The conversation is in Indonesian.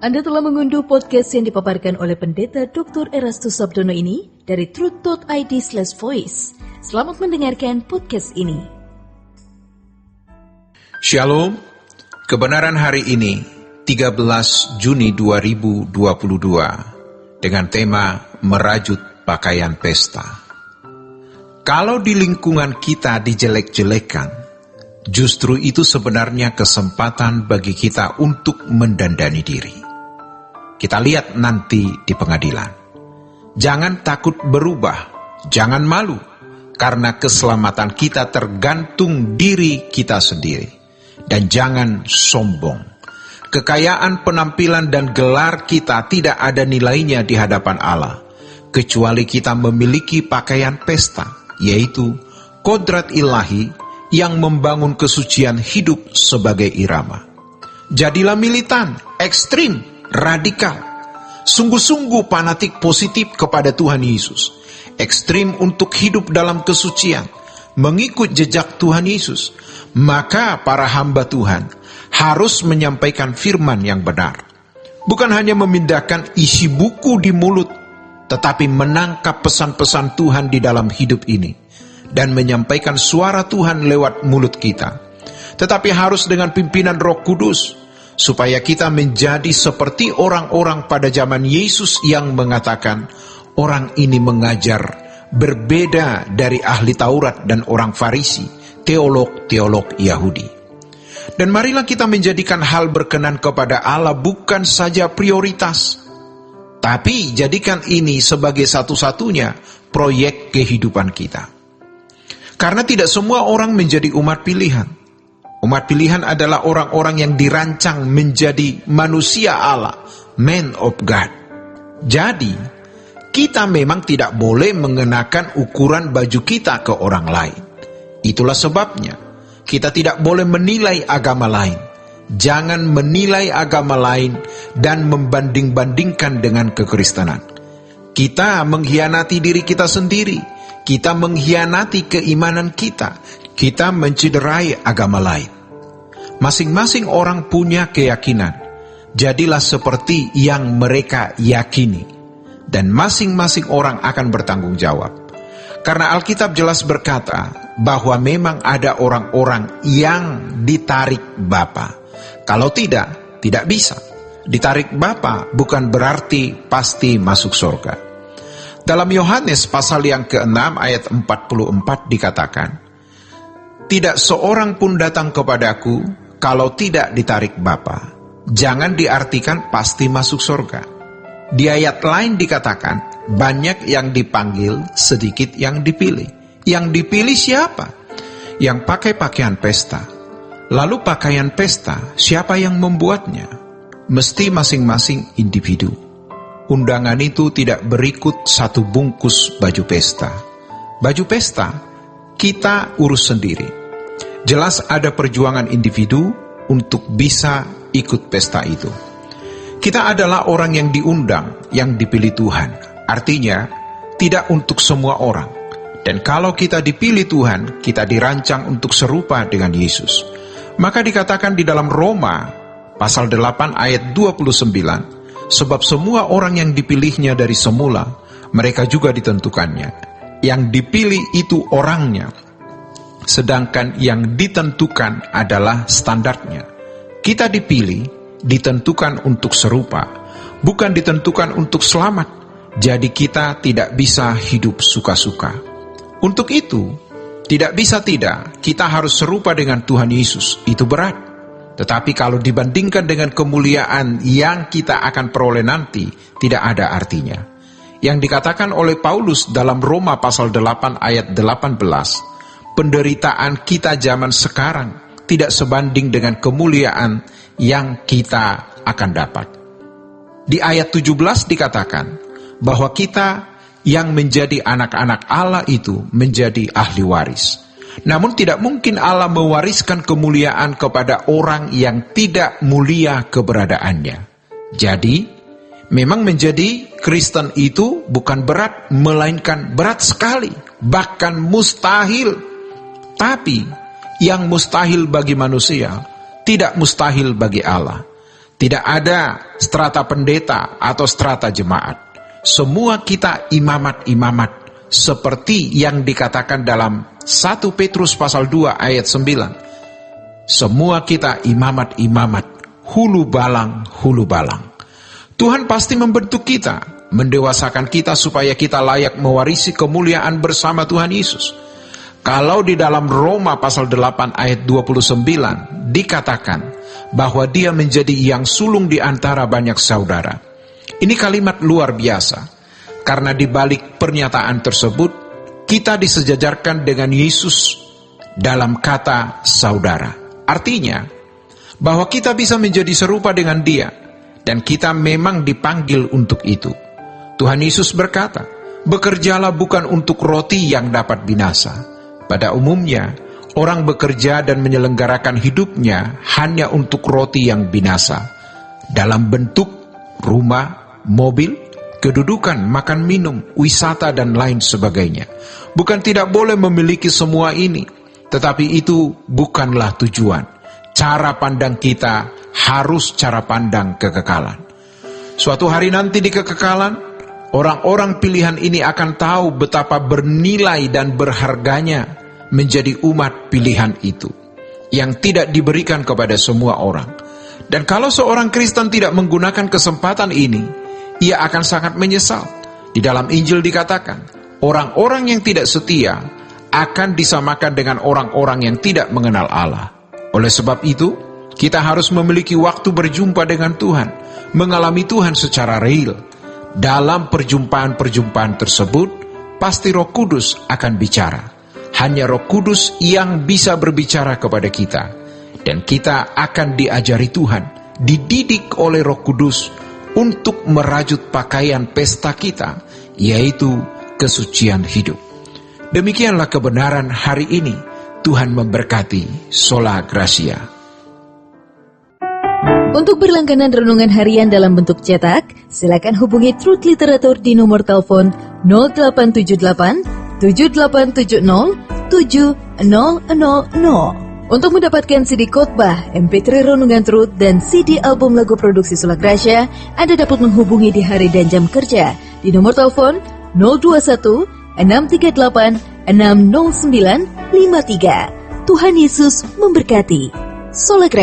Anda telah mengunduh podcast yang dipaparkan oleh Pendeta Dr. Erastus Sabdono ini dari truth.id/voice. Selamat mendengarkan podcast ini. Shalom, kebenaran hari ini 13 Juni 2022 dengan tema merajut pakaian pesta. Kalau di lingkungan kita dijelek-jelekan, justru itu sebenarnya kesempatan bagi kita untuk mendandani diri. Kita lihat nanti di pengadilan. Jangan takut berubah, jangan malu, karena keselamatan kita tergantung diri kita sendiri. Dan jangan sombong. Kekayaan, penampilan, dan gelar kita tidak ada nilainya di hadapan Allah, kecuali kita memiliki pakaian pesta, yaitu kodrat ilahi yang membangun kesucian hidup sebagai irama. Jadilah militan, ekstrim, radikal, sungguh-sungguh fanatik positif kepada Tuhan Yesus, ekstrim untuk hidup dalam kesucian, mengikut jejak Tuhan Yesus. Maka para hamba Tuhan harus menyampaikan firman yang benar, bukan hanya memindahkan isi buku di mulut, tetapi menangkap pesan-pesan Tuhan di dalam hidup ini dan menyampaikan suara Tuhan lewat mulut kita. Tetapi harus dengan pimpinan Roh Kudus, supaya kita menjadi seperti orang-orang pada zaman Yesus yang mengatakan, orang ini mengajar berbeda dari ahli Taurat dan orang Farisi, teolog-teolog Yahudi. Dan marilah kita menjadikan hal berkenan kepada Allah bukan saja prioritas, tapi jadikan ini sebagai satu-satunya proyek kehidupan kita. Karena tidak semua orang menjadi umat pilihan. Umat pilihan adalah orang-orang yang dirancang menjadi manusia Allah, man of God. Jadi, kita memang tidak boleh mengenakan ukuran baju kita ke orang lain. Itulah sebabnya, kita tidak boleh menilai agama lain. Jangan menilai agama lain dan membanding-bandingkan dengan kekristenan. Kita mengkhianati diri kita sendiri. Kita mengkhianati keimanan kita. Kita mencederai agama lain. Masing-masing orang punya keyakinan. Jadilah seperti yang mereka yakini. Dan masing-masing orang akan bertanggung jawab. Karena Alkitab jelas berkata bahwa memang ada orang-orang yang ditarik Bapa. Kalau tidak, tidak bisa. Ditarik Bapa bukan berarti pasti masuk surga. Dalam Yohanes pasal yang ke-6 ayat 44 dikatakan, tidak seorang pun datang kepadaku kalau tidak ditarik Bapa. Jangan diartikan pasti masuk surga. Di ayat lain dikatakan, banyak yang dipanggil, sedikit yang dipilih. Yang dipilih siapa? Yang pakai pakaian pesta. Lalu pakaian pesta, siapa yang membuatnya? Mesti masing-masing individu. Undangan itu tidak berikut satu bungkus baju pesta. Baju pesta, kita urus sendiri. Jelas ada perjuangan individu untuk bisa ikut pesta itu. Kita adalah orang yang diundang, yang dipilih Tuhan. Artinya, tidak untuk semua orang. Dan kalau kita dipilih Tuhan, kita dirancang untuk serupa dengan Yesus. Maka dikatakan di dalam Roma, pasal 8 ayat 29, sebab semua orang yang dipilihnya dari semula, mereka juga ditentukannya. Yang dipilih itu orangnya, sedangkan yang ditentukan adalah standarnya. Kita dipilih, ditentukan untuk serupa, bukan ditentukan untuk selamat. Jadi kita tidak bisa hidup suka-suka. Untuk itu, tidak bisa tidak, kita harus serupa dengan Tuhan Yesus. Itu berat. Tetapi kalau dibandingkan dengan kemuliaan yang kita akan peroleh nanti, tidak ada artinya. Yang dikatakan oleh Paulus dalam Roma pasal 8 ayat 18, penderitaan kita zaman sekarang tidak sebanding dengan kemuliaan yang kita akan dapat. Di ayat 17 dikatakan bahwa kita yang menjadi anak-anak Allah itu menjadi ahli waris. Namun tidak mungkin Allah mewariskan kemuliaan kepada orang yang tidak mulia keberadaannya. Jadi, memang menjadi Kristen itu bukan berat, melainkan berat sekali, bahkan mustahil. Tapi, yang mustahil bagi manusia, tidak mustahil bagi Allah. Tidak ada strata pendeta atau strata jemaat. Semua kita imamat-imamat, seperti yang dikatakan dalam 1 Petrus pasal 2 ayat 9. Semua kita imamat-imamat, hulu balang. Tuhan pasti membentuk kita, mendewasakan kita supaya kita layak mewarisi kemuliaan bersama Tuhan Yesus. Kalau di dalam Roma pasal 8 ayat 29 dikatakan bahwa dia menjadi yang sulung di antara banyak saudara. Ini kalimat luar biasa, karena di balik pernyataan tersebut kita disejajarkan dengan Yesus dalam kata saudara. Artinya bahwa kita bisa menjadi serupa dengan dia, dan kita memang dipanggil untuk itu. Tuhan Yesus berkata, bekerjalah bukan untuk roti yang dapat binasa. Pada umumnya, orang bekerja dan menyelenggarakan hidupnya hanya untuk roti yang binasa, dalam bentuk rumah, mobil, kedudukan, makan minum, wisata, dan lain sebagainya. Bukan tidak boleh memiliki semua ini, tetapi itu bukanlah tujuan. Cara pandang kita harus cara pandang kekekalan. Suatu hari nanti di kekekalan, orang-orang pilihan ini akan tahu betapa bernilai dan berharganya menjadi umat pilihan itu, yang tidak diberikan kepada semua orang. Dan kalau seorang Kristen tidak menggunakan kesempatan ini, ia akan sangat menyesal. Di dalam Injil dikatakan, orang-orang yang tidak setia akan disamakan dengan orang-orang yang tidak mengenal Allah. Oleh sebab itu, kita harus memiliki waktu berjumpa dengan Tuhan, mengalami Tuhan secara real. Dalam perjumpaan-perjumpaan tersebut, pasti Roh Kudus akan bicara. Hanya Roh Kudus yang bisa berbicara kepada kita. Dan kita akan diajari Tuhan, dididik oleh Roh Kudus untuk merajut pakaian pesta kita, yaitu kesucian hidup. Demikianlah kebenaran hari ini. Tuhan memberkati. Sola Gracia. Untuk berlangganan renungan harian dalam bentuk cetak, silakan hubungi Truth Literatur di nomor telepon 0878 7870 7000. Untuk mendapatkan CD khotbah, MP3 renungan Truth, dan CD album lagu produksi Sola Gracia, Anda dapat menghubungi di hari dan jam kerja di nomor telepon 021 638 60953. Tuhan Yesus memberkati. Sola Gracia.